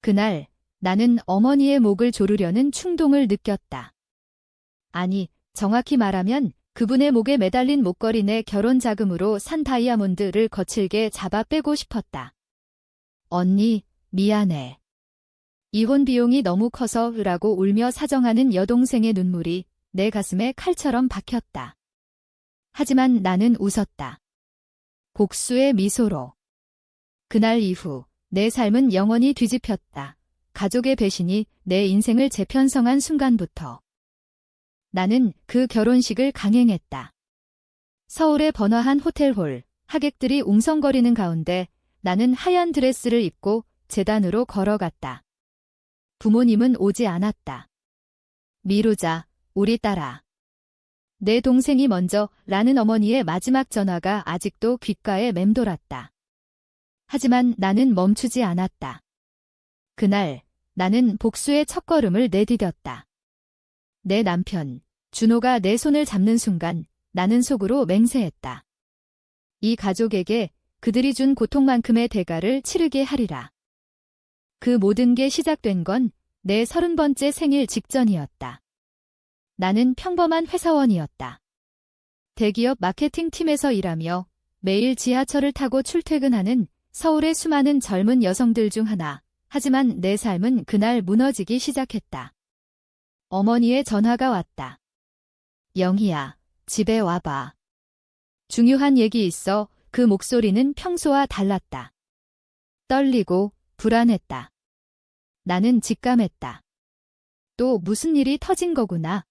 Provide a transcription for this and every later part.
그날 나는 어머니의 목을 조르려는 충동을 느꼈다. 아니, 정확히 말하면 그분의 목에 매달린 목걸이 내 결혼 자금으로 산 다이아몬드를 거칠게 잡아 빼고 싶었다. 언니, 미안해. 이혼 비용이 너무 커서 라고 울며 사정하는 여동생의 눈물이 내 가슴에 칼처럼 박혔다. 하지만 나는 웃었다. 복수의 미소로. 그날 이후 내 삶은 영원히 뒤집혔다. 가족의 배신이 내 인생을 재편성한 순간부터. 나는 그 결혼식을 강행했다. 서울의 번화한 호텔홀, 하객들이 웅성거리는 가운데 나는 하얀 드레스를 입고 제단으로 걸어갔다. 부모님은 오지 않았다. 미루자, 우리 딸아. 내 동생이 먼저 라는 어머니의 마지막 전화가 아직도 귓가에 맴돌았다. 하지만 나는 멈추지 않았다. 그날 나는 복수의 첫걸음을 내디뎠다. 내 남편, 준호가 내 손을 잡는 순간 나는 속으로 맹세했다. 이 가족에게 그들이 준 고통만큼의 대가를 치르게 하리라. 그 모든 게 시작된 건 내 30번째 생일 직전이었다. 나는 평범한 회사원이었다. 대기업 마케팅팀에서 일하며 매일 지하철을 타고 출퇴근하는 서울의 수많은 젊은 여성들 중 하나. 하지만 내 삶은 그날 무너지기 시작했다. 어머니의 전화가 왔다. 영희야, 집에 와봐. 중요한 얘기 있어. 그 목소리는 평소와 달랐다. 떨리고 불안했다. 나는 직감했다. 또 무슨 일이 터진 거구나.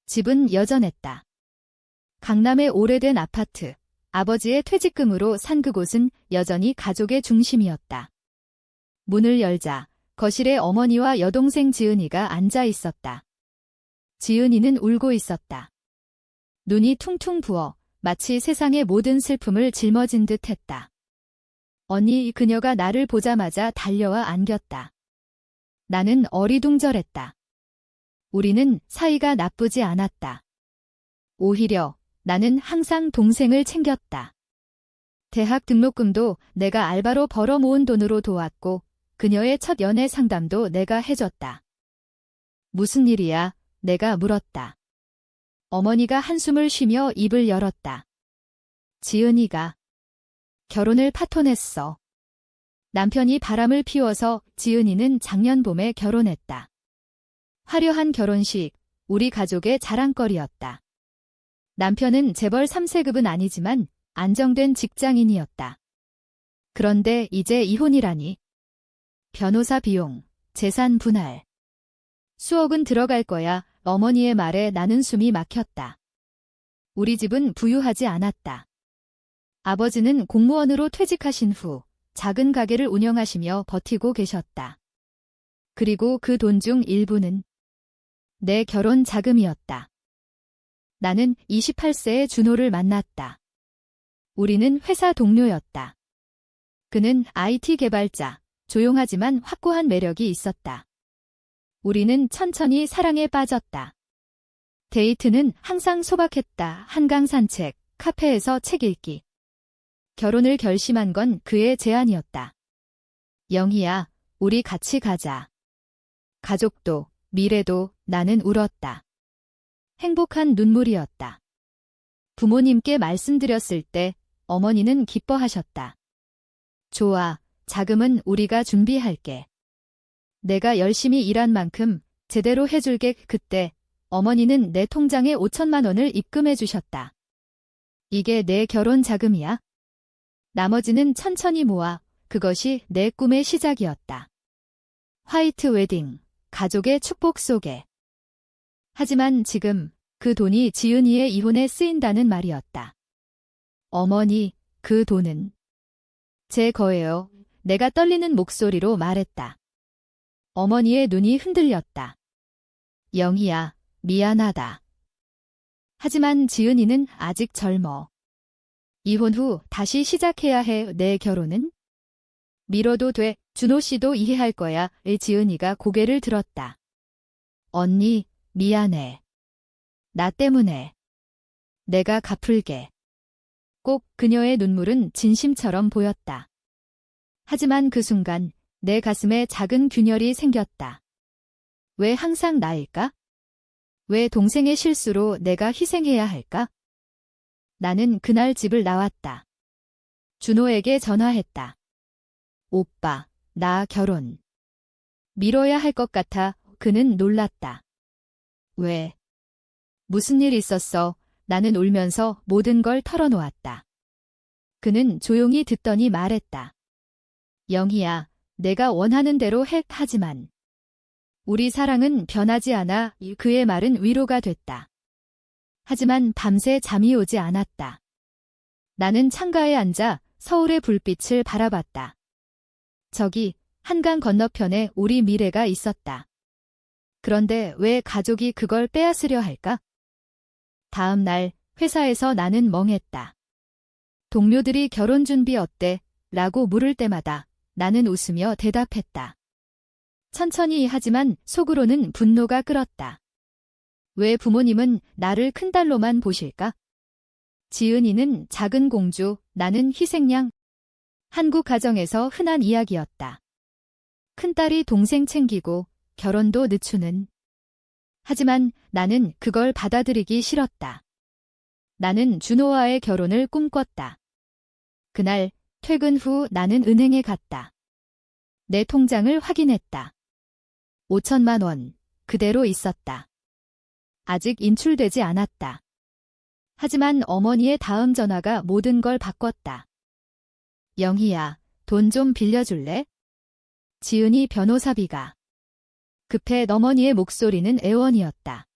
집은 여전했다. 강남의 오래된 아파트, 아버지의 퇴직금으로 산 그곳은 여전히 가족의 중심이었다. 문을 열자 거실에 어머니와 여동생 지은이가 앉아 있었다. 지은이는 울고 있었다. 눈이 퉁퉁 부어 마치 세상의 모든 슬픔을 짊어진 듯 했다. 언니, 그녀가 나를 보자마자 달려와 안겼다. 나는 어리둥절했다. 우리는 사이가 나쁘지 않았다. 오히려 나는 항상 동생을 챙겼다. 대학 등록금도 내가 알바로 벌어 모은 돈으로 도왔고 그녀의 첫 연애 상담도 내가 해줬다. 무슨 일이야? 내가 물었다. 어머니가 한숨을 쉬며 입을 열었다. 지은이가 결혼을 파토냈어. 남편이 바람을 피워서 지은이는 작년 봄에 결혼했다. 화려한 결혼식, 우리 가족의 자랑거리였다. 남편은 재벌 3세급은 아니지만 안정된 직장인이었다. 그런데 이제 이혼이라니. 변호사 비용, 재산 분할. 수억은 들어갈 거야. 어머니의 말에 나는 숨이 막혔다. 우리 집은 부유하지 않았다. 아버지는 공무원으로 퇴직하신 후 작은 가게를 운영하시며 버티고 계셨다. 그리고 그 돈 중 일부는 내 결혼 자금이었다. 나는 28세에 준호를 만났다. 우리는 회사 동료였다. 그는 IT 개발자, 조용하지만 확고한 매력이 있었다. 우리는 천천히 사랑에 빠졌다. 데이트는 항상 소박했다. 한강 산책, 카페에서 책 읽기. 결혼을 결심한 건 그의 제안이었다. 영희야, 우리 같이 가자. 가족도, 미래도 나는 울었다. 행복한 눈물이었다. 부모님께 말씀드렸을 때 어머니는 기뻐하셨다. 좋아, 자금은 우리가 준비할게. 내가 열심히 일한 만큼 제대로 해줄게. 그때 어머니는 내 통장에 5천만 원을 입금해 주셨다. 이게 내 결혼 자금이야. 나머지는 천천히 모아. 그것이 내 꿈의 시작이었다. 화이트 웨딩, 가족의 축복 속에. 하지만 지금 그 돈이 지은이의 이혼에 쓰인다는 말이었다. 어머니, 그 돈은 제 거예요. 내가 떨리는 목소리로 말했다. 어머니의 눈이 흔들렸다. 영희야, 미안하다. 하지만 지은이는 아직 젊어. 이혼 후 다시 시작해야 해. 내 결혼은? 미뤄도 돼. 준호 씨도 이해할 거야. 지은이가 고개를 들었다. 언니, 미안해. 나 때문에. 내가 갚을게. 꼭 그녀의 눈물은 진심처럼 보였다. 하지만 그 순간 내 가슴에 작은 균열이 생겼다. 왜 항상 나일까? 왜 동생의 실수로 내가 희생해야 할까? 나는 그날 집을 나왔다. 준호에게 전화했다. 오빠, 나 결혼. 미뤄야 할 것 같아. 그는 놀랐다. 왜? 무슨 일 있었어? 나는 울면서 모든 걸 털어놓았다. 그는 조용히 듣더니 말했다. 영희야, 내가 원하는 대로 하지만 우리 사랑은 변하지 않아. 그의 말은 위로가 됐다. 하지만 밤새 잠이 오지 않았다. 나는 창가에 앉아 서울의 불빛을 바라봤다. 저기 한강 건너편에 우리 미래가 있었다. 그런데 왜 가족이 그걸 빼앗으려 할까? 다음 날 회사에서 나는 멍했다. 동료들이 결혼 준비 어때? 라고 물을 때마다 나는 웃으며 대답했다. 천천히 하지만 속으로는 분노가 끓었다. 왜 부모님은 나를 큰딸로만 보실까? 지은이는 작은 공주, 나는 희생양. 한국 가정에서 흔한 이야기였다. 큰딸이 동생 챙기고 결혼도 늦추는. 하지만 나는 그걸 받아들이기 싫었다. 나는 준호와의 결혼을 꿈꿨다. 그날 퇴근 후 나는 은행에 갔다. 내 통장을 확인했다. 5천만 원, 그대로 있었다. 아직 인출되지 않았다. 하지만 어머니의 다음 전화가 모든 걸 바꿨다. 영희야, 돈 좀 빌려줄래? 지은이 변호사비가. 급해 어머니의 목소리는 애원이었다.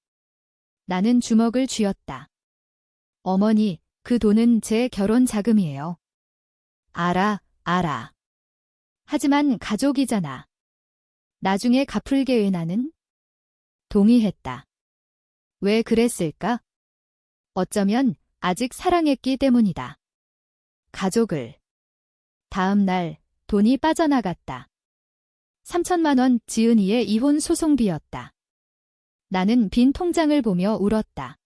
나는 주먹을 쥐었다. 어머니, 그 돈은 제 결혼 자금이에요. 알아. 하지만 가족이잖아. 나중에 갚을게. 나는 동의했다. 왜 그랬을까? 어쩌면 아직 사랑했기 때문이다. 가족을. 다음 날 돈이 빠져나갔다. 3천만 원 지은이의 이혼 소송비였다. 나는 빈 통장을 보며 울었다.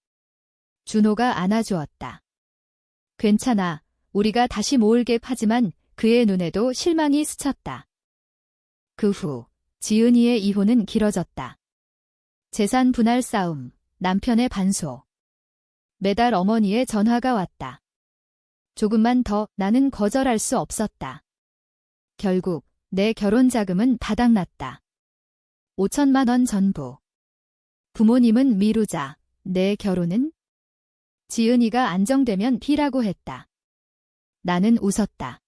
준호가 안아주었다. 괜찮아. 우리가 다시 모을게. 하지만 그의 눈에도 실망이 스쳤다. 그 후 지은이의 이혼은 길어졌다. 재산 분할 싸움, 남편의 반소. 매달 어머니의 전화가 왔다. 조금만 더. 나는 거절할 수 없었다. 결국 내 결혼 자금은 바닥났다. 5천만 원 전부. 부모님은 미루자. 내 결혼은? 지은이가 안정되면 비라고 했다. 나는 웃었다.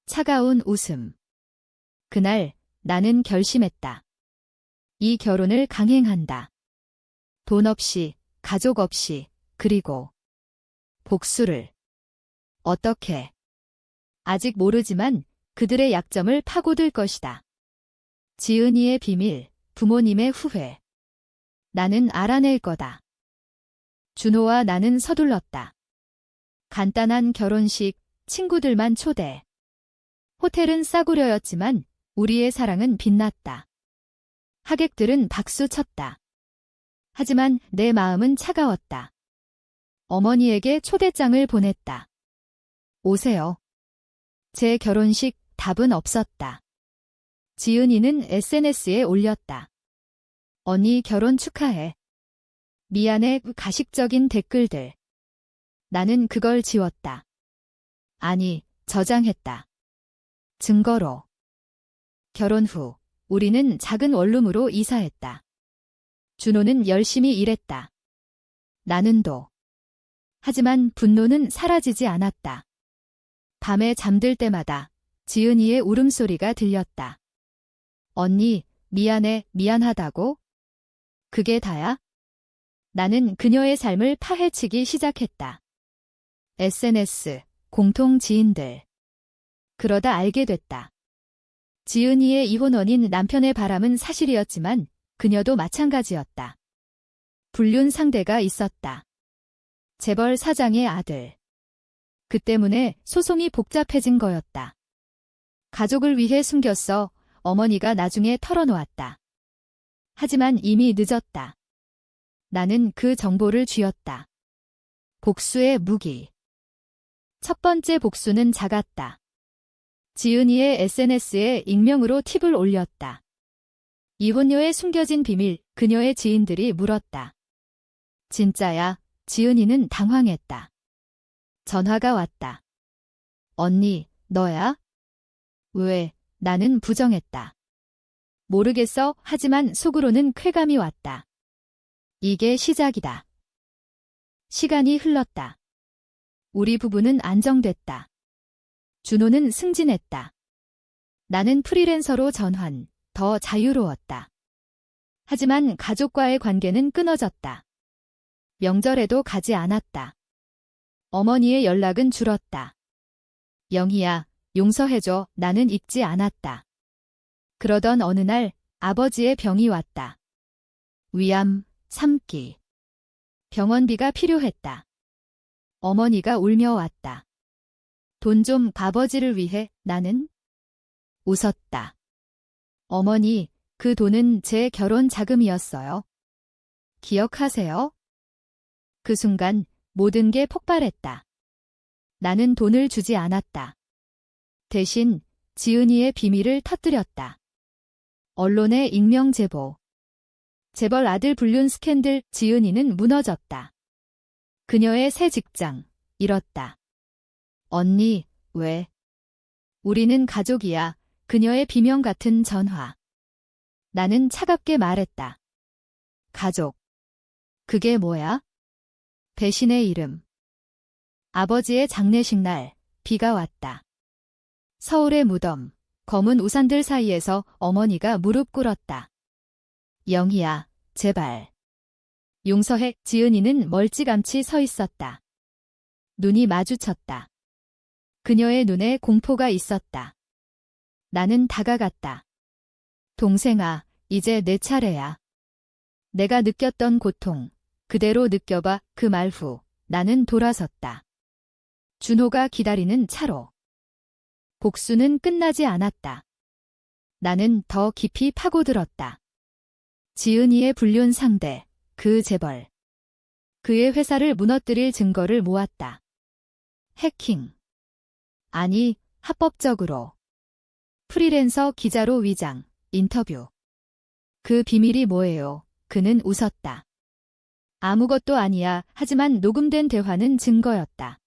차가운 웃음. 그날 나는 결심했다. 이 결혼을 강행한다. 돈 없이, 가족 없이, 그리고 복수를. 어떻게? 아직 모르지만 그들의 약점을 파고들 것이다. 지은이의 비밀, 부모님의 후회. 나는 알아낼 거다. 준호와 나는 서둘렀다. 간단한 결혼식, 친구들만 초대. 호텔은 싸구려였지만 우리의 사랑은 빛났다. 하객들은 박수 쳤다. 하지만 내 마음은 차가웠다. 어머니에게 초대장을 보냈다. 오세요. 제 결혼식 답은 없었다. 지은이는 SNS에 올렸다. 언니 결혼 축하해. 미안해. 가식적인 댓글들. 나는 그걸 지웠다. 아니, 저장했다. 증거로. 결혼 후 우리는 작은 원룸으로 이사했다. 준호는 열심히 일했다. 나는도. 하지만 분노는 사라지지 않았다. 밤에 잠들 때마다 지은이의 울음소리가 들렸다. 언니, 미안해. 미안하다고? 그게 다야? 나는 그녀의 삶을 파헤치기 시작했다. SNS, 공통 지인들. 그러다 알게 됐다. 지은이의 이혼 원인 남편의 바람은 사실이었지만 그녀도 마찬가지였다. 불륜 상대가 있었다. 재벌 사장의 아들. 그 때문에 소송이 복잡해진 거였다. 가족을 위해 숨겼어. 어머니가 나중에 털어놓았다. 하지만 이미 늦었다. 나는 그 정보를 쥐었다. 복수의 무기. 첫 번째 복수는 작았다. 지은이의 SNS에 익명으로 팁을 올렸다. 이혼녀의 숨겨진 비밀, 그녀의 지인들이 물었다. 진짜야? 지은이는 당황했다. 전화가 왔다. 언니, 너야? 왜? 나는 부정했다. 모르겠어. 하지만 속으로는 쾌감이 왔다. 이게 시작이다. 시간이 흘렀다. 우리 부부는 안정됐다. 준호는 승진했다. 나는 프리랜서로 전환, 더 자유로웠다. 하지만 가족과의 관계는 끊어졌다. 명절에도 가지 않았다. 어머니의 연락은 줄었다. 영희야, 용서해줘. 나는 잊지 않았다. 그러던 어느 날 아버지의 병이 왔다. 위암, 3기. 병원비가 필요했다. 어머니가 울며 왔다. 돈 좀 아버지를 위해. 나는 웃었다. 어머니, 그 돈은 제 결혼 자금이었어요. 기억하세요? 그 순간 모든 게 폭발했다. 나는 돈을 주지 않았다. 대신 지은이의 비밀을 터뜨렸다. 언론의 익명 제보. 재벌 아들 불륜 스캔들. 지은이는 무너졌다. 그녀의 새 직장, 잃었다. 언니, 왜? 우리는 가족이야. 그녀의 비명 같은 전화. 나는 차갑게 말했다. 가족. 그게 뭐야? 배신의 이름. 아버지의 장례식 날, 비가 왔다. 서울의 무덤, 검은 우산들 사이에서 어머니가 무릎 꿇었다. 영희야, 제발. 용서해. 지은이는 멀찌감치 서 있었다. 눈이 마주쳤다. 그녀의 눈에 공포가 있었다. 나는 다가갔다. 동생아, 이제 내 차례야. 내가 느꼈던 고통, 그대로 느껴봐. 그 말 후, 나는 돌아섰다. 준호가 기다리는 차로. 복수는 끝나지 않았다. 나는 더 깊이 파고들었다. 지은이의 불륜 상대, 그 재벌. 그의 회사를 무너뜨릴 증거를 모았다. 해킹. 아니, 합법적으로. 프리랜서 기자로 위장, 인터뷰. 그 비밀이 뭐예요? 그는 웃었다. 아무것도 아니야. 하지만 녹음된 대화는 증거였다.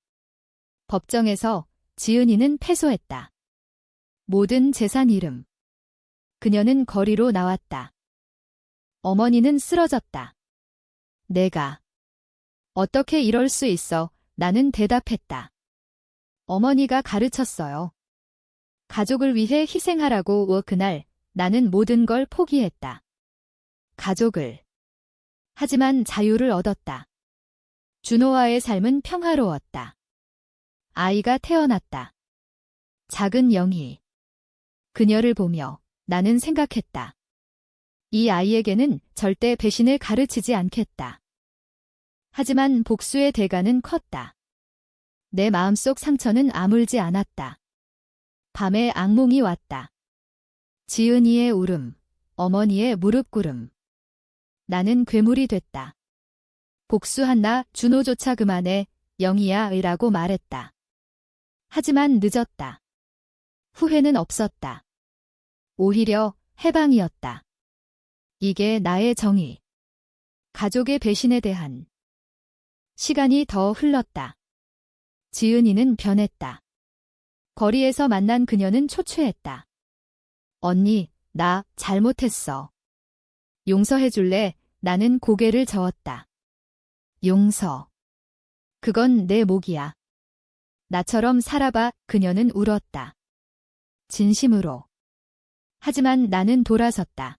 법정에서 지은이는 패소했다. 모든 재산 잃음. 그녀는 거리로 나왔다. 어머니는 쓰러졌다. 내가. 어떻게 이럴 수 있어? 나는 대답했다. 어머니가 가르쳤어요. 가족을 위해 희생하라고. 그날 나는 모든 걸 포기했다. 가족을. 하지만 자유를 얻었다. 준호와의 삶은 평화로웠다. 아이가 태어났다. 작은 영희. 그녀를 보며 나는 생각했다. 이 아이에게는 절대 배신을 가르치지 않겠다. 하지만 복수의 대가는 컸다. 내 마음속 상처는 아물지 않았다. 밤에 악몽이 왔다. 지은이의 울음, 어머니의 무릎 꿇음. 나는 괴물이 됐다. 복수한 나. 준호조차 그만해. 영희야, 라고 말했다. 하지만 늦었다. 후회는 없었다. 오히려 해방이었다. 이게 나의 정의. 가족의 배신에 대한. 시간이 더 흘렀다. 지은이는 변했다. 거리에서 만난 그녀는 초췌했다. 언니, 나 잘못했어. 용서해줄래? 나는 고개를 저었다. 용서. 그건 내 몫이야. 나처럼 살아봐. 그녀는 울었다. 진심으로. 하지만 나는 돌아섰다.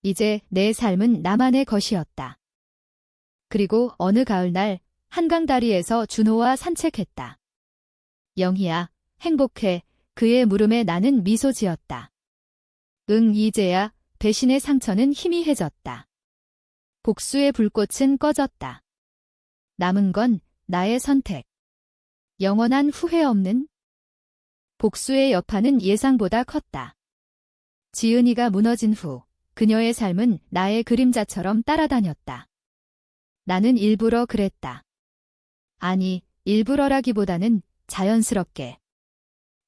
이제 내 삶은 나만의 것이었다. 그리고 어느 가을날 한강 다리에서 준호와 산책했다. 영희야, 행복해. 그의 물음에 나는 미소 지었다. 응, 이제야. 배신의 상처는 희미해졌다. 복수의 불꽃은 꺼졌다. 남은 건 나의 선택. 영원한 후회 없는. 복수의 여파는 예상보다 컸다. 지은이가 무너진 후 그녀의 삶은 나의 그림자처럼 따라다녔다. 나는 일부러 그랬다. 아니, 일부러라기보다는 자연스럽게.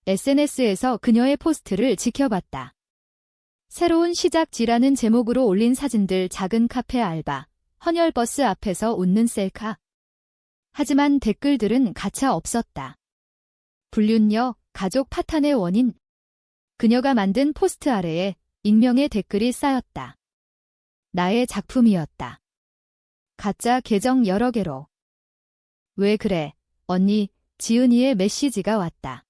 SNS에서 그녀의 포스트를 지켜봤다. 새로운 시작지라는 제목으로 올린 사진들, 작은 카페 알바, 헌혈버스 앞에서 웃는 셀카. 하지만 댓글들은 가차 없었다. 불륜녀, 가족 파탄의 원인. 그녀가 만든 포스트 아래에 익명의 댓글이 쌓였다. 나의 작품이었다. 가짜 계정 여러 개로. 왜 그래, 언니, 지은이의 메시지가 왔다.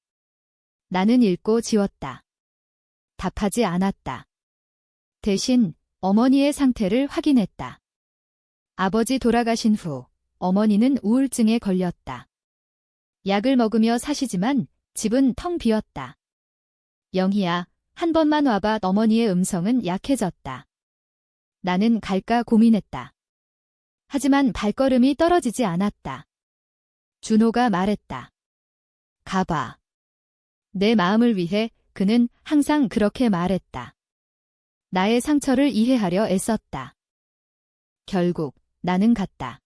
나는 읽고 지웠다. 답하지 않았다. 대신 어머니의 상태를 확인했다. 아버지 돌아가신 후 어머니는 우울증에 걸렸다. 약을 먹으며 사시지만 집은 텅 비었다. 영희야, 한 번만 와봐. 어머니의 음성은 약해졌다. 나는 갈까 고민했다. 하지만 발걸음이 떨어지지 않았다. 준호가 말했다. 가봐. 내 마음을 위해. 그는 항상 그렇게 말했다. 나의 상처를 이해하려 애썼다. 결국 나는 갔다.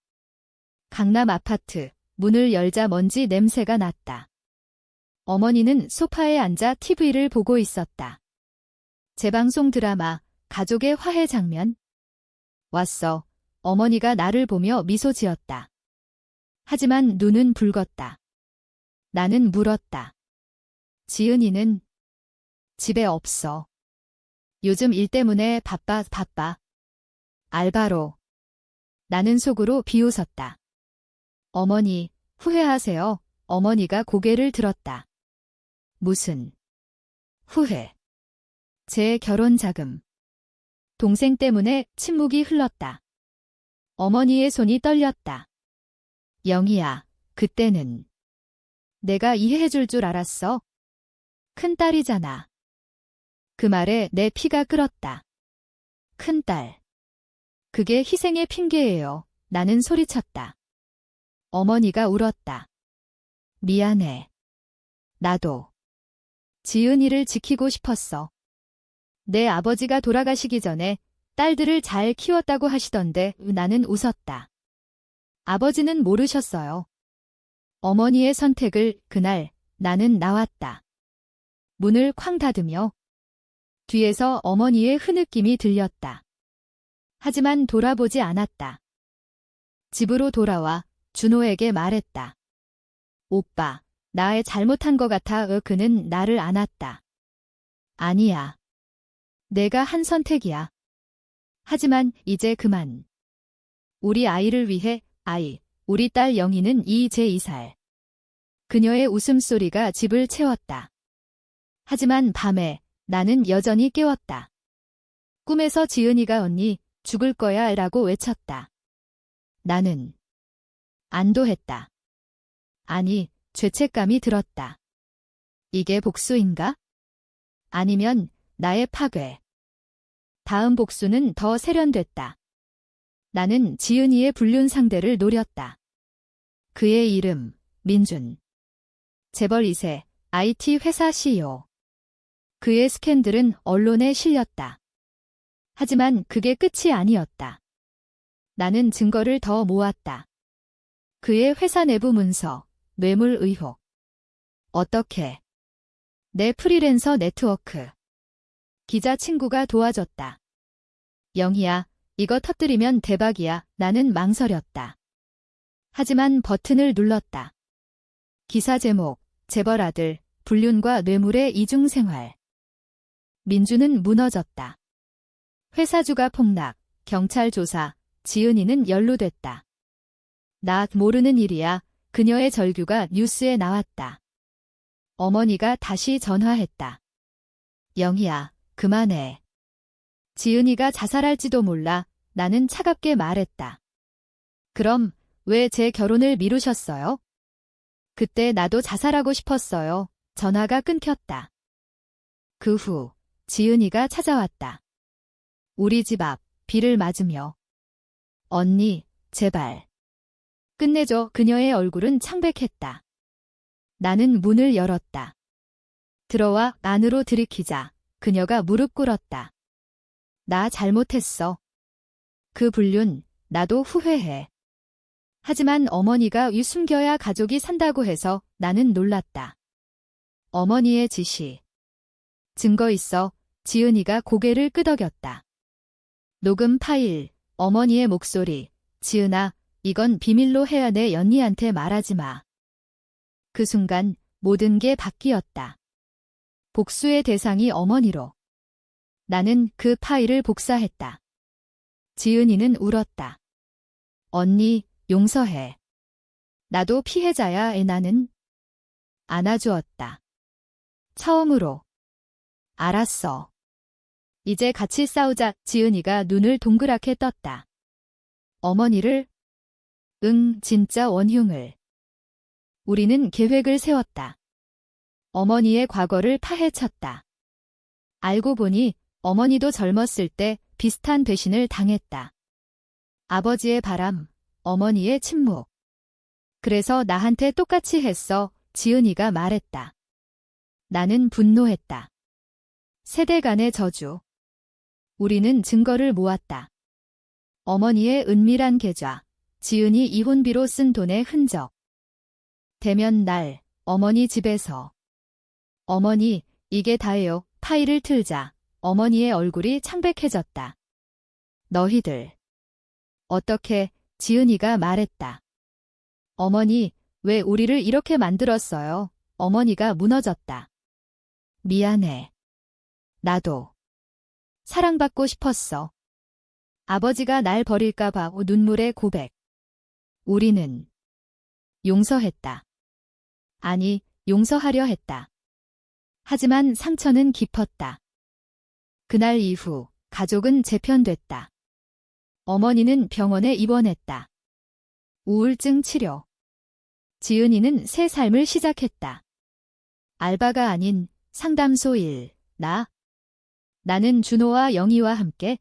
강남 아파트. 문을 열자 먼지 냄새가 났다. 어머니는 소파에 앉아 TV를 보고 있었다. 재방송 드라마 가족의 화해 장면. 왔어. 어머니가 나를 보며 미소 지었다. 하지만 눈은 붉었다. 나는 물었다. 지은이는? 집에 없어. 요즘 일 때문에 바빠. 알바로. 나는 속으로 비웃었다. 어머니, 후회하세요. 어머니가 고개를 들었다. 무슨 후회? 제 결혼 자금. 동생 때문에. 침묵이 흘렀다. 어머니의 손이 떨렸다. 영희야, 그때는 내가 이해해줄 줄 알았어. 큰딸이잖아. 그 말에 내 피가 끓었다. 큰딸. 그게 희생의 핑계예요. 나는 소리쳤다. 어머니가 울었다. 미안해. 나도. 지은이를 지키고 싶었어. 내 아버지가 돌아가시기 전에 딸들을 잘 키웠다고 하시던데. 나는 웃었다. 아버지는 모르셨어요. 어머니의 선택을. 그날 나는 나왔다. 문을 쾅 닫으며 뒤에서 어머니의 흐느낌이 들렸다. 하지만 돌아보지 않았다. 집으로 돌아와 준호에게 말했다. 오빠, 나의 잘못한 것 같아. 그는 나를 안았다. 아니야. 내가 한 선택이야. 하지만 이제 그만. 우리 아이를 위해. 우리 딸 영희는 이제 2살. 그녀의 웃음소리가 집을 채웠다. 하지만 밤에 나는 여전히 깨웠다. 꿈에서 지은이가 언니, 죽을 거야 라고 외쳤다. 나는 안도했다. 아니, 죄책감이 들었다. 이게 복수인가? 아니면 나의 파괴. 다음 복수는 더 세련됐다. 나는 지은이의 불륜 상대를 노렸다. 그의 이름, 민준. 재벌 2세, IT 회사 CEO. 그의 스캔들은 언론에 실렸다. 하지만 그게 끝이 아니었다. 나는 증거를 더 모았다. 그의 회사 내부 문서, 뇌물 의혹. 어떻게? 내 프리랜서 네트워크. 기자 친구가 도와줬다. 영희야, 이거 터뜨리면 대박이야. 나는 망설였다. 하지만 버튼을 눌렀다. 기사 제목, 재벌 아들, 불륜과 뇌물의 이중생활. 민주는 무너졌다. 회사 주가 폭락, 경찰 조사, 지은이는 연루됐다. 나 모르는 일이야. 그녀의 절규가 뉴스에 나왔다. 어머니가 다시 전화했다. 영희야, 그만해. 지은이가 자살할지도 몰라. 나는 차갑게 말했다. 그럼 왜 제 결혼을 미루셨어요? 그때 나도 자살하고 싶었어요. 전화가 끊겼다. 그 후 지은이가 찾아왔다. 우리 집 앞 비를 맞으며. 언니, 제발. 끝내줘. 그녀의 얼굴은 창백했다. 나는 문을 열었다. 들어와. 안으로 들이키자 그녀가 무릎 꿇었다. 나 잘못했어. 그 불륜 나도 후회해. 하지만 어머니가 숨겨야 가족이 산다고 해서 나는 놀랐다. 어머니의 지시. 증거 있어. 지은이가 고개를 끄덕였다. 녹음 파일. 어머니의 목소리. 지은아, 이건 비밀로 해야 내 연니한테 말하지 마. 그 순간 모든 게 바뀌었다. 복수의 대상이 어머니로. 나는 그 파일을 복사했다. 지은이는 울었다. 언니, 용서해. 나도 피해자야. 나는 안아주었다. 처음으로. 알았어. 이제 같이 싸우자. 지은이가 눈을 동그랗게 떴다. 어머니를? 응, 진짜 원흉을. 우리는 계획을 세웠다. 어머니의 과거를 파헤쳤다. 알고 보니 어머니도 젊었을 때 비슷한 배신을 당했다. 아버지의 바람, 어머니의 침묵. 그래서 나한테 똑같이 했어. 지은이가 말했다. 나는 분노했다. 세대 간의 저주. 우리는 증거를 모았다. 어머니의 은밀한 계좌, 지은이 이혼비로 쓴 돈의 흔적. 대면 날, 어머니 집에서. 어머니, 이게 다예요. 파일을 틀자. 어머니의 얼굴이 창백해졌다. 너희들. 어떻게, 지은이가 말했다. 어머니, 왜 우리를 이렇게 만들었어요? 어머니가 무너졌다. 미안해. 나도. 사랑받고 싶었어. 아버지가 날 버릴까봐 눈물의 고백. 우리는 용서했다. 아니, 용서하려 했다. 하지만 상처는 깊었다. 그날 이후 가족은 재편됐다. 어머니는 병원에 입원했다. 우울증 치료. 지은이는 새 삶을 시작했다. 알바가 아닌 상담소 일. 나는 준호와 영희와 함께.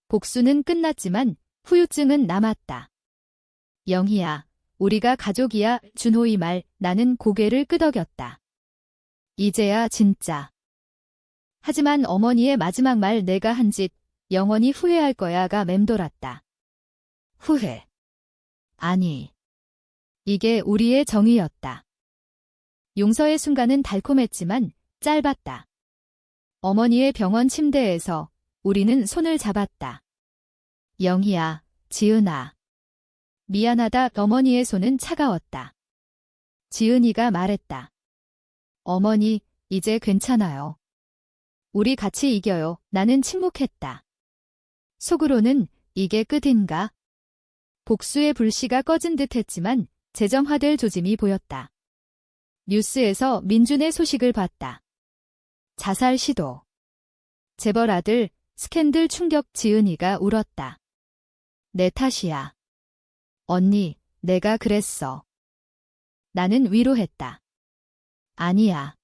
복수는 끝났지만 후유증은 남았다. 영희야, 우리가 가족이야. 준호의 말. 나는 고개를 끄덕였다. 이제야 진짜. 하지만 어머니의 마지막 말 내가 한 짓 영원히 후회할 거야가 맴돌았다. 후회. 아니. 이게 우리의 정의였다. 용서의 순간은 달콤했지만 짧았다. 어머니의 병원 침대에서 우리는 손을 잡았다. 영희야, 지은아. 미안하다. 어머니의 손은 차가웠다. 지은이가 말했다. 어머니, 이제 괜찮아요. 우리 같이 이겨요. 나는 침묵했다. 속으로는 이게 끝인가? 복수의 불씨가 꺼진 듯 했지만 재정화될 조짐이 보였다. 뉴스에서 민준의 소식을 봤다. 자살 시도. 재벌 아들, 스캔들 충격. 지은이가 울었다. 내 탓이야. 언니, 내가 그랬어. 나는 위로했다. 아니야.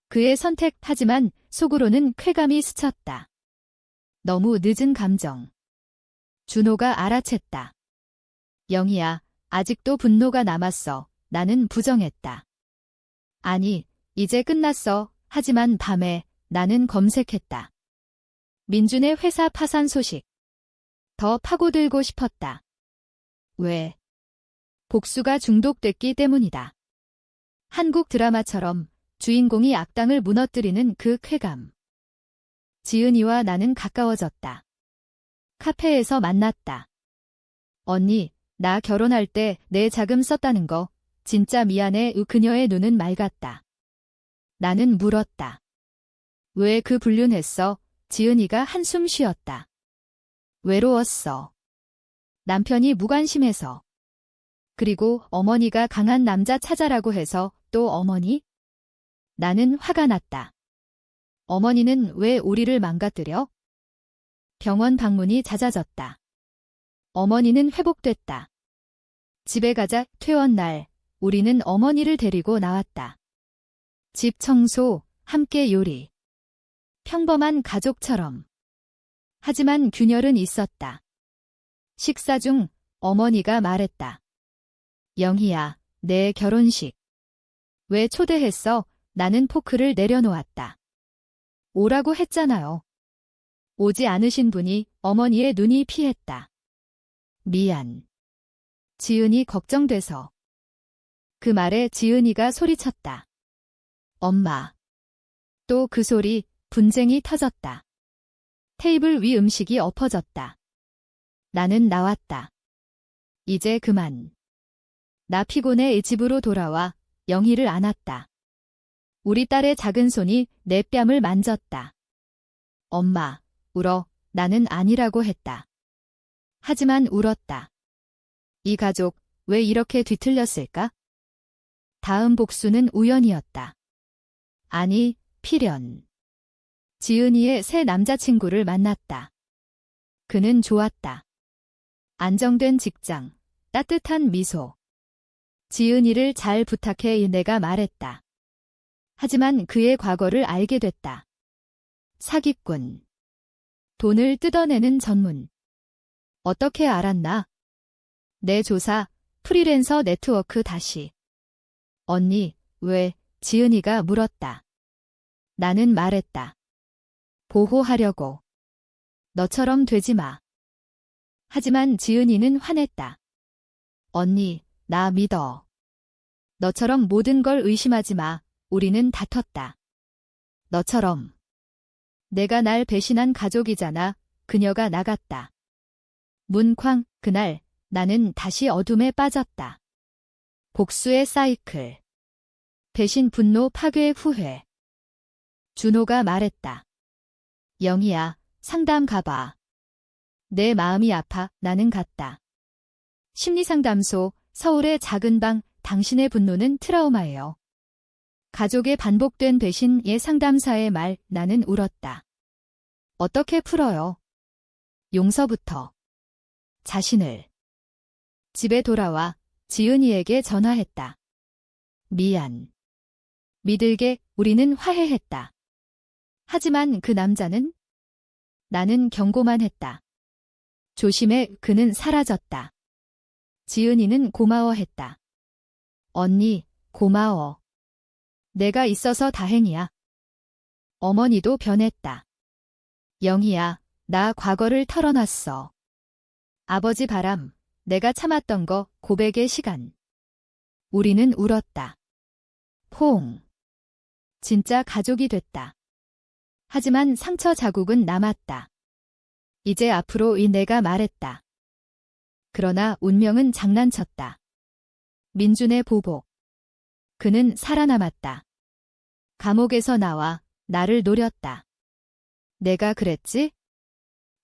그의 선택. 하지만 속으로는 쾌감이 스쳤다. 너무 늦은 감정. 준호가 알아챘다. 영희야, 아직도 분노가 남았어. 나는 부정했다. 아니, 이제 끝났어. 하지만 밤에 나는 검색했다. 민준의 회사 파산 소식. 더 파고들고 싶었다. 왜? 복수가 중독됐기 때문이다. 한국 드라마처럼 주인공이 악당을 무너뜨리는 그 쾌감. 지은이와 나는 가까워졌다. 카페에서 만났다. 언니, 나 결혼할 때 내 자금 썼다는 거 진짜 미안해. 그녀의 눈은 맑았다. 나는 물었다. 왜 그 불륜했어? 지은이가 한숨 쉬었다. 외로웠어. 남편이 무관심해서. 그리고 어머니가 강한 남자 찾아라고 해서. 또 어머니? 나는 화가 났다. 어머니는 왜 우리를 망가뜨려? 병원 방문이 잦아졌다. 어머니는 회복됐다. 집에 가자. 퇴원 날, 우리는 어머니를 데리고 나왔다. 집 청소, 함께 요리. 평범한 가족처럼. 하지만 균열은 있었다. 식사 중 어머니가 말했다. 영희야, 내 결혼식. 왜 초대했어? 나는 포크를 내려놓았다. 오라고 했잖아요. 오지 않으신 분이. 어머니의 눈이 피했다. 미안. 지은이 걱정돼서. 그 말에 지은이가 소리쳤다. 엄마. 또 그 소리, 분쟁이 터졌다. 테이블 위 음식이 엎어졌다. 나는 나왔다. 이제 그만. 나 피곤해 집으로 돌아와 영희를 안았다. 우리 딸의 작은 손이 내 뺨을 만졌다. 엄마, 울어. 나는 아니라고 했다. 하지만 울었다. 이 가족, 왜 이렇게 뒤틀렸을까? 다음 복수는 우연이었다. 아니, 필연. 지은이의 새 남자친구를 만났다. 그는 좋았다. 안정된 직장, 따뜻한 미소. 지은이를 잘 부탁해 내가 말했다. 하지만 그의 과거를 알게 됐다. 사기꾼. 돈을 뜯어내는 전문. 어떻게 알았나? 내 조사, 프리랜서 네트워크 다시. 언니, 왜? 지은이가 물었다. 나는 말했다. 보호하려고. 너처럼 되지 마. 하지만 지은이는 화냈다. 언니, 나 믿어. 너처럼 모든 걸 의심하지 마. 우리는 다퉜다. 너처럼. 내가 날 배신한 가족이잖아. 그녀가 나갔다. 문쾅, 그날 나는 다시 어둠에 빠졌다. 복수의 사이클. 배신, 분노, 파괴, 후회. 준호가 말했다. 영희야, 상담 가봐. 내 마음이 아파. 나는 갔다. 심리상담소, 서울의 작은 방. 당신의 분노는 트라우마예요. 가족의 반복된 배신의 상담사의 말. 나는 울었다. 어떻게 풀어요? 용서부터. 자신을. 집에 돌아와 지은이에게 전화했다. 미안. 믿을게. 우리는 화해했다. 하지만 그 남자는? 나는 경고만 했다. 조심해. 그는 사라졌다. 지은이는 고마워했다. 언니, 고마워. 내가 있어서 다행이야. 어머니도 변했다. 영희야, 나 과거를 털어놨어. 아버지 바람, 내가 참았던 거, 고백의 시간. 우리는 울었다. 포옹. 진짜 가족이 됐다. 하지만 상처 자국은 남았다. 이제 앞으로 내가 말했다. 그러나 운명은 장난쳤다. 민준의 보복. 그는 살아남았다. 감옥에서 나와 나를 노렸다. 내가 그랬지?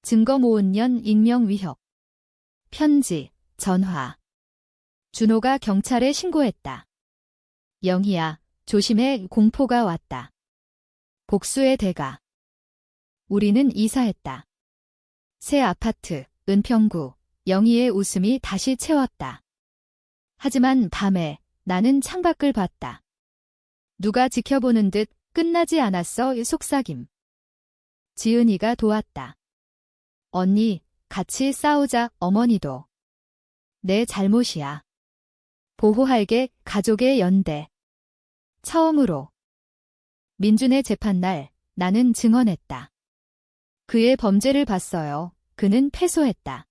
증거 모은 년, 익명 위협. 편지, 전화. 준호가 경찰에 신고했다. 영희야, 조심해. 공포가 왔다. 복수의 대가. 우리는 이사했다. 새 아파트, 은평구. 영희의 웃음이 다시 채웠다. 하지만 밤에 나는 창밖을 봤다. 누가 지켜보는 듯 끝나지 않았어. 속삭임. 지은이가 도왔다. 언니, 같이 싸우자. 어머니도. 내 잘못이야. 보호할게. 가족의 연대. 처음으로. 민준의 재판날 나는 증언했다. 그의 범죄를 봤어요. 그는 패소했다.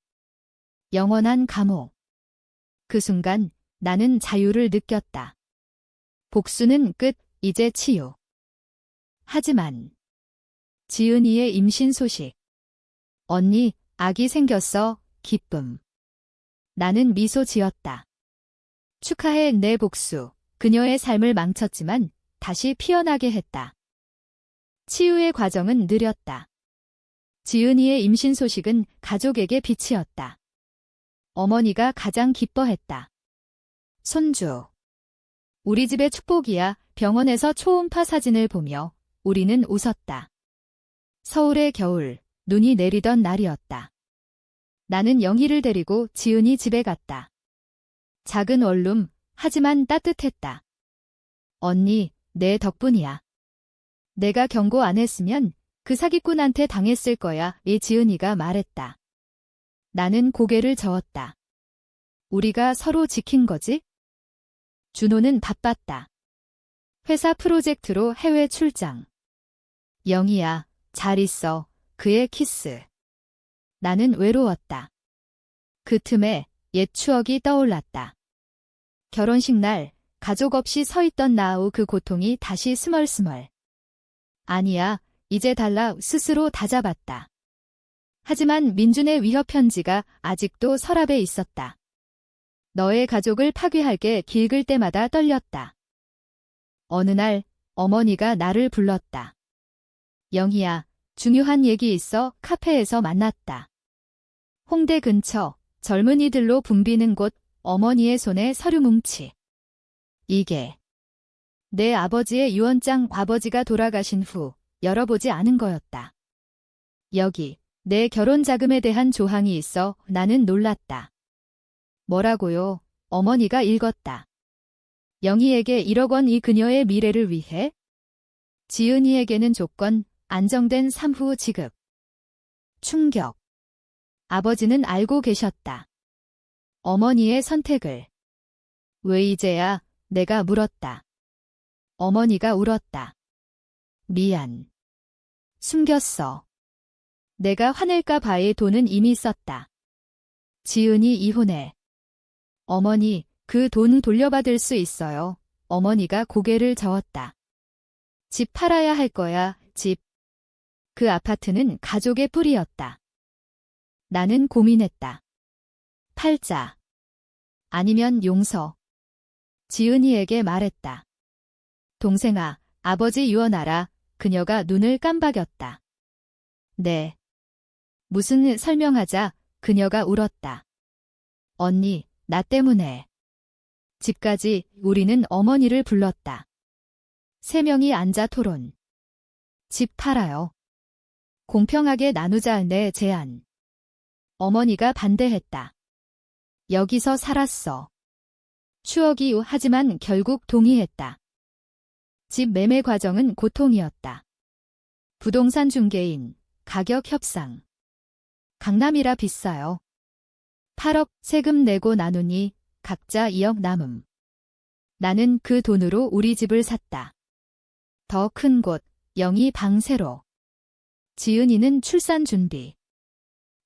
영원한 감옥. 그 순간 나는 자유를 느꼈다. 복수는 끝. 이제 치유. 하지만 지은이의 임신 소식. 언니, 아기 생겼어. 기쁨. 나는 미소 지었다. 축하해. 내 복수. 그녀의 삶을 망쳤지만 다시 피어나게 했다. 치유의 과정은 느렸다. 지은이의 임신 소식은 가족에게 빛이었다. 어머니가 가장 기뻐했다. 손주. 우리 집의 축복이야. 병원에서 초음파 사진을 보며 우리는 웃었다. 서울의 겨울, 눈이 내리던 날이었다. 나는 영희를 데리고 지은이 집에 갔다. 작은 원룸, 하지만 따뜻했다. 언니, 내 덕분이야. 내가 경고 안 했으면 그 사기꾼한테 당했을 거야. 지은이가 말했다. 나는 고개를 저었다. 우리가 서로 지킨 거지? 준호는 바빴다. 회사 프로젝트로 해외 출장. 영희야, 잘 있어. 그의 키스. 나는 외로웠다. 그 틈에 옛 추억이 떠올랐다. 결혼식 날 가족 없이 서 있던 나우 그 고통이 다시 스멀스멀. 아니야, 이제 달라 스스로 다잡았다. 하지만 민준의 위협 편지가 아직도 서랍에 있었다. 너의 가족을 파괴할게 길글 때마다 떨렸다. 어느 날 어머니가 나를 불렀다. 영희야, 중요한 얘기 있어. 카페에서 만났다. 홍대 근처 젊은이들로 붐비는 곳. 어머니의 손에 서류 뭉치. 이게 내 아버지의 유언장. 아버지가 돌아가신 후 열어보지 않은 거였다. 여기 내 결혼 자금에 대한 조항이 있어. 나는 놀랐다. 뭐라고요? 어머니가 읽었다. 영희에게 1억 원. 이 그녀의 미래를 위해? 지은이에게는 조건, 안정된 삶 후 지급. 충격. 아버지는 알고 계셨다. 어머니의 선택을. 왜 이제야? 내가 물었다. 어머니가 울었다. 미안. 숨겼어. 내가 화낼까 봐의 돈은 이미 썼다. 지은이 이혼해. 어머니, 그 돈 돌려받을 수 있어요. 어머니가 고개를 저었다. 집 팔아야 할 거야, 집. 그 아파트는 가족의 뿌리였다. 나는 고민했다. 팔자. 아니면 용서. 지은이에게 말했다. 동생아, 아버지 유언 알아. 그녀가 눈을 깜박였다. 네. 무슨 설명하자. 그녀가 울었다. 언니, 나 때문에. 집까지. 우리는 어머니를 불렀다. 3명이 앉아 토론. 집 팔아요. 공평하게 나누자. 내 제안. 어머니가 반대했다. 여기서 살았어. 추억이 하지만 결국 동의했다. 집 매매 과정은 고통이었다. 부동산 중개인, 가격 협상. 강남이라 비싸요. 8억 세금 내고 나누니 각자 2억 남음. 나는 그 돈으로 우리 집을 샀다. 더 큰 곳, 영희 방 새로. 지은이는 출산 준비.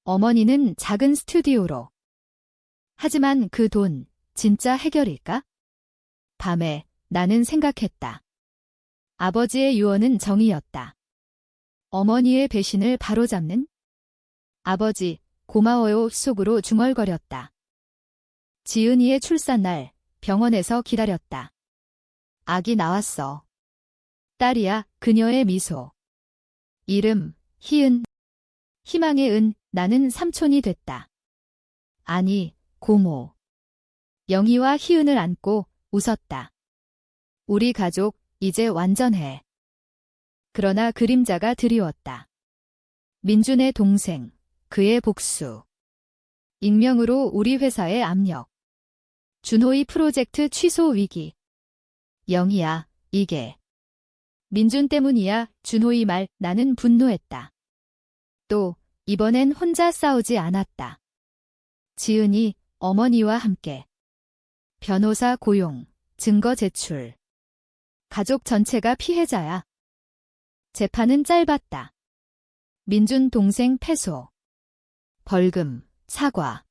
어머니는 작은 스튜디오로. 하지만 그 돈, 진짜 해결일까? 밤에 나는 생각했다. 아버지의 유언은 정의였다. 어머니의 배신을 바로잡는? 아버지, 고마워요. 속으로 중얼거렸다. 지은이의 출산날, 병원에서 기다렸다. 아기 나왔어. 딸이야. 그녀의 미소. 이름, 희은. 희망의 은. 나는 삼촌이 됐다. 아니, 고모. 영희와 희은을 안고 웃었다. 우리 가족, 이제 완전해. 그러나 그림자가 드리웠다. 민준의 동생, 그의 복수. 익명으로 우리 회사의 압력. 준호의 프로젝트 취소 위기. 영희야, 이게. 민준 때문이야. 준호의 말. 나는 분노했다. 또 이번엔 혼자 싸우지 않았다. 지은이 어머니와 함께. 변호사 고용, 증거 제출. 가족 전체가 피해자야. 재판은 짧았다. 민준 동생 패소. 벌금, 사과.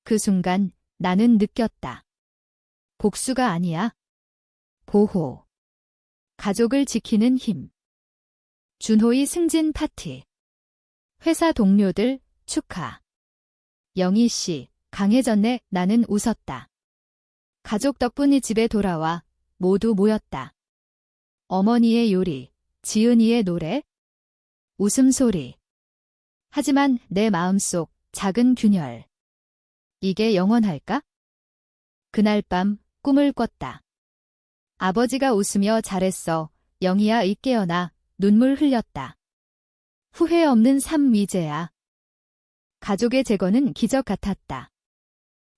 그 순간 나는 느꼈다. 복수가 아니야. 보호. 가족을 지키는 힘. 준호의 승진 파티. 회사 동료들 축하. 영희 씨, 강해졌네. 나는 웃었다. 가족 덕분에 집에 돌아와 모두 모였다. 어머니의 요리, 지은이의 노래, 웃음소리. 하지만 내 마음속 작은 균열. 이게 영원할까? 그날 밤 꿈을 꿨다. 아버지가 웃으며 잘했어. 영희야. 깨어나. 눈물 흘렸다. 후회 없는 삶 이제야. 가족의 재건은 기적 같았다.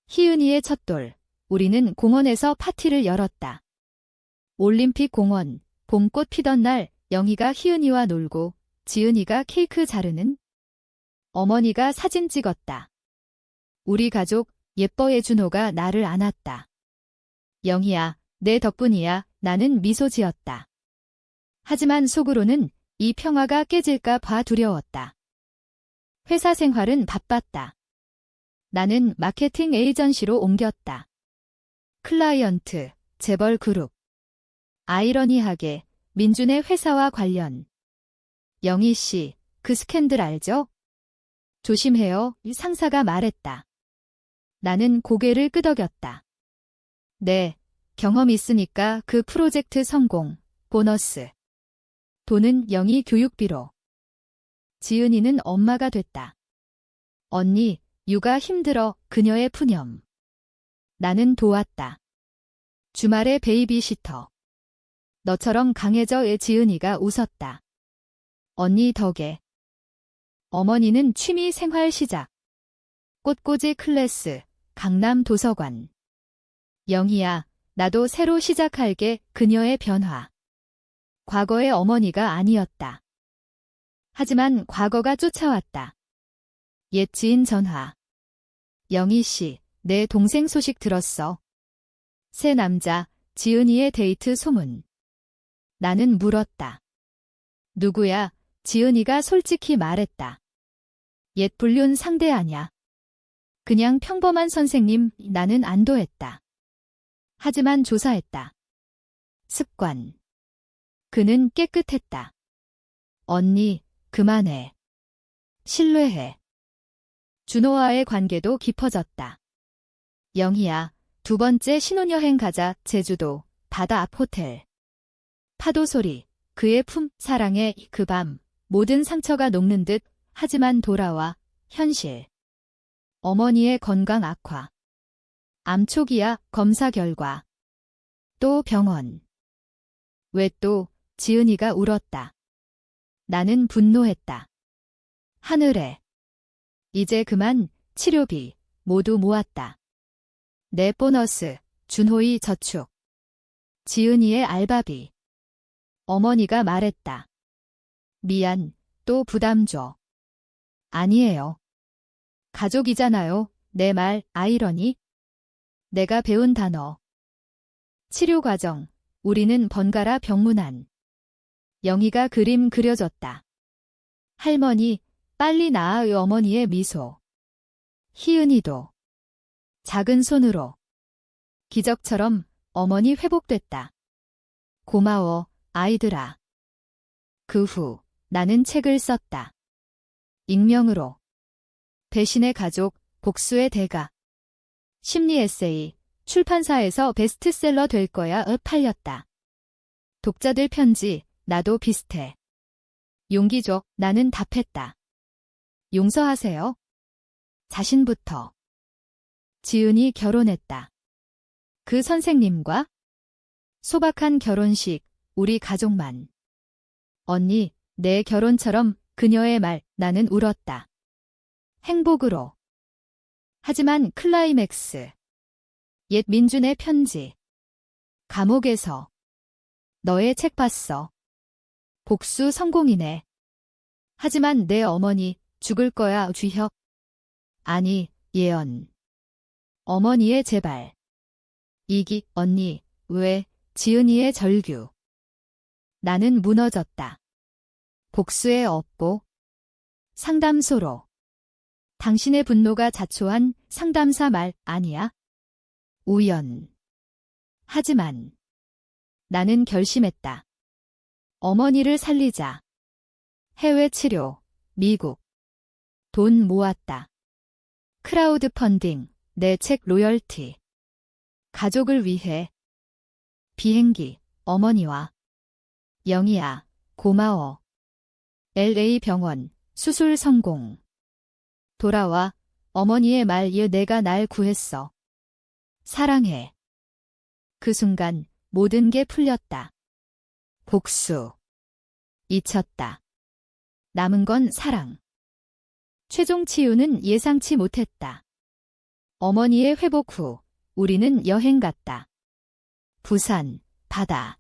희은이의 첫돌. 우리는 공원에서 파티를 열었다. 올림픽 공원. 봄꽃 피던 날 영희가 희은이와 놀고 지은이가 케이크 자르는. 어머니가 사진 찍었다. 우리 가족 예뻐해 준호가 나를 안았다. 영희야, 내 덕분이야. 나는 미소 지었다. 하지만 속으로는 이 평화가 깨질까 봐 두려웠다. 회사 생활은 바빴다. 나는 마케팅 에이전시로 옮겼다. 클라이언트, 재벌 그룹. 아이러니하게 민준의 회사와 관련. 영희 씨, 그 스캔들 알죠? 조심해요, 이 상사가 말했다. 나는 고개를 끄덕였다. 네, 경험 있으니까 그 프로젝트 성공, 보너스. 돈은 영희 교육비로. 지은이는 엄마가 됐다. 언니, 육아 힘들어, 그녀의 푸념. 나는 도왔다. 주말에 베이비시터. 너처럼 강해져의 지은이가 웃었다. 언니 덕에. 어머니는 취미 생활 시작. 꽃꽂이 클래스, 강남 도서관. 영희야, 나도 새로 시작할게. 그녀의 변화. 과거의 어머니가 아니었다. 하지만 과거가 쫓아왔다. 옛 지인 전화. 영희 씨, 내 동생 소식 들었어. 새 남자, 지은이의 데이트 소문. 나는 물었다. 누구야? 지은이가 솔직히 말했다. 옛 불륜 상대 아냐. 그냥 평범한 선생님. 나는 안도했다. 하지만 조사했다. 습관. 그는 깨끗했다. 언니, 그만해. 신뢰해. 준호와의 관계도 깊어졌다. 영희야, 두 번째 신혼여행 가자. 제주도, 바다 앞 호텔. 파도 소리, 그의 품, 사랑의 그 밤, 모든 상처가 녹는 듯. 하지만 돌아와, 현실. 어머니의 건강 악화. 암 초기야. 검사 결과. 또 병원. 왜 또? 지은이가 울었다. 나는 분노했다. 하늘에. 이제 그만. 치료비 모두 모았다. 내 보너스, 준호의 저축. 지은이의 알바비. 어머니가 말했다. 미안, 또 부담 줘. 아니에요. 가족이잖아요. 내 말, 아이러니? 내가 배운 단어. 치료 과정. 우리는 번갈아 병문안. 영희가 그림 그려줬다. 할머니, 빨리 나아의 어머니의 미소. 희은이도. 작은 손으로. 기적처럼 어머니 회복됐다. 고마워, 아이들아. 그 후, 나는 책을 썼다. 익명으로. 배신의 가족, 복수의 대가. 심리 에세이, 출판사에서 베스트셀러 될 거야. 팔렸다. 독자들 편지, 나도 비슷해. 용기 줘. 나는 답했다. 용서하세요. 자신부터. 지은이 결혼했다. 그 선생님과? 소박한 결혼식, 우리 가족만. 언니, 내 결혼처럼. 그녀의 말, 나는 울었다. 행복으로. 하지만 클라이맥스. 옛 민준의 편지. 감옥에서. 너의 책 봤어. 복수 성공이네. 하지만 내 어머니, 죽을 거야. 쥐혁. 아니, 예언. 어머니의 제발. 이기, 언니, 왜? 지은이의 절규. 나는 무너졌다. 복수에 업고. 상담소로. 당신의 분노가 자초한 상담사 말 아니야? 우연. 하지만. 나는 결심했다. 어머니를 살리자. 해외 치료, 미국. 돈 모았다. 크라우드 펀딩, 내 책 로열티. 가족을 위해. 비행기, 어머니와. 영희야, 고마워. LA 병원, 수술 성공. 돌아와, 어머니의 말 이어 내가 날 구했어. 사랑해. 그 순간 모든 게 풀렸다. 복수. 잊혔다. 남은 건 사랑. 최종 치유는 예상치 못했다. 어머니의 회복 후 우리는 여행 갔다. 부산, 바다.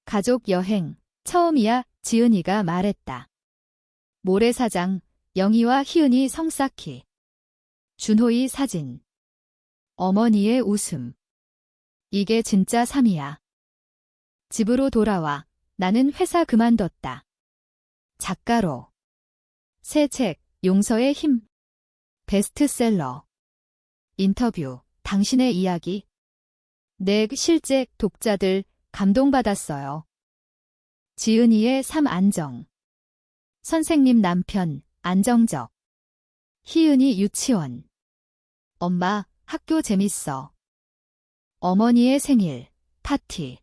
가족 여행, 처음이야. 지은이가 말했다. 모래사장, 영희와 희은이 성 쌓기. 준호의 사진. 어머니의 웃음. 이게 진짜 삶이야. 집으로 돌아와. 나는 회사 그만뒀다. 작가로. 새 책, 용서의 힘. 베스트셀러. 인터뷰, 당신의 이야기. 내 실제 독자들 감동받았어요. 지은이의 삶 안정. 선생님 남편 안정적. 희은이 유치원. 엄마 학교 재밌어. 어머니의 생일 파티.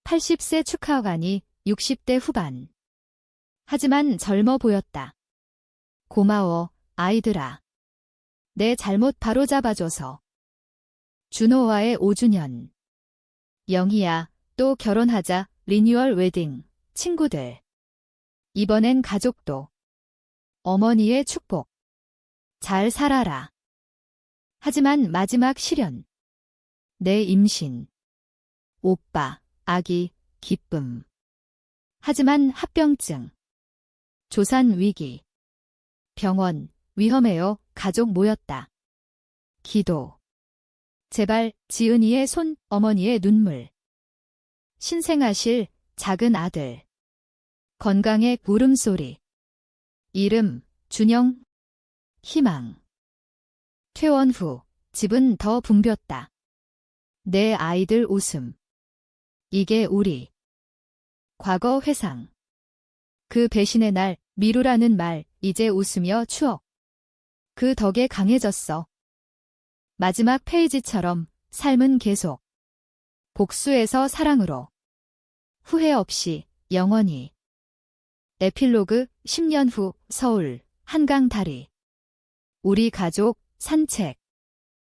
80세 축하가니 60대 후반. 하지만 젊어 보였다. 고마워, 아이들아. 내 잘못 바로잡아줘서. 준호와의 5주년. 영희야, 또 결혼하자. 리뉴얼 웨딩. 친구들. 이번엔 가족도. 어머니의 축복. 잘 살아라. 하지만 마지막 시련. 내 임신. 오빠, 아기, 기쁨. 하지만 합병증. 조산 위기. 병원, 위험해요. 가족 모였다. 기도. 제발, 지은이의 손, 어머니의 눈물. 신생아실, 작은 아들. 건강의 울음소리. 이름, 준영. 희망. 퇴원 후, 집은 더 붕괴었다. 내 아이들 웃음. 이게 우리. 과거 회상. 그 배신의 날, 미루라는 말, 이제 웃으며 추억. 그 덕에 강해졌어. 마지막 페이지처럼 삶은 계속. 복수에서 사랑으로. 후회 없이, 영원히. 에필로그 10년 후 서울 한강 다리. 우리 가족 산책.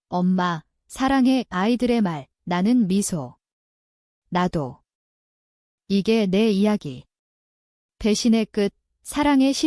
엄마 사랑해 아이들의 말 나는 미소. 나도. 이게 내 이야기. 배신의 끝 사랑의 시